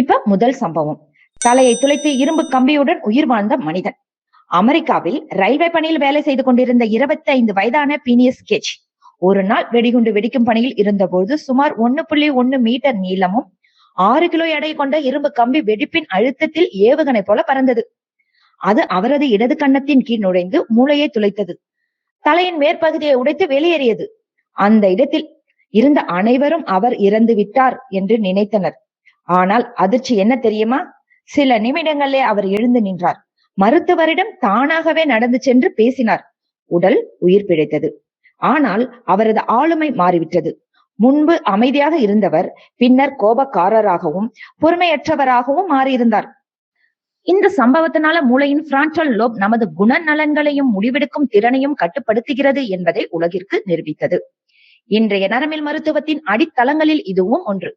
இப்ப முதல் சம்பவம். தலையை துளைத்து இரும்பு கம்பியுடன் உயிர் வாழ்ந்த மனிதன். அமெரிக்காவில் ரயில்வே பணியில் வேலை செய்து கொண்டிருந்த 25 வயதான பீனியஸ் கேஜ் ஒரு நாள் வெடிகுண்டு வெடிக்கும் பணியில் இருந்தபோது சுமார் 1.1 மீட்டர் நீளமும் 6 கிலோ எடை கொண்ட இரும்பு கம்பி வெடிப்பின் அழுத்தத்தில் ஏவுகணை போல பறந்தது. அது அவரது இடது கன்னத்தின் கீழ் நுழைந்து மூளையை துளைத்தது. தலையின் மேற்பகுதியை உடைத்து வெளியேறியது. அந்த இடத்தில் இருந்த அனைவரும் அவர் இறந்து விட்டார் என்று நினைத்தனர். ஆனால் அதிர்ச்சி என்ன தெரியுமா? சில நிமிடங்களே அவர் எழுந்து நின்றார். மருத்துவரிடம் தானாகவே நடந்து சென்று பேசினார். உடல் உயிர் பிழைத்தது. ஆனால் அவரது ஆளுமை மாறிவிட்டது. முன்பு அமைதியாக இருந்தவர் பின்னர் கோபக்காரராகவும் பொறுமையற்றவராகவும் மாறியிருந்தார். இந்த சம்பவத்தினால மூளையின் பிராண்டல் லோப் நமது குணநலன்களையும் முடிவெடுக்கும் திறனையும் கட்டுப்படுத்துகிறது என்பதை உலகிற்கு நிரூபித்தது. இன்றைய நரம்பியல் மருத்துவத்தின் அடித்தளங்களில் இதுவும் ஒன்று.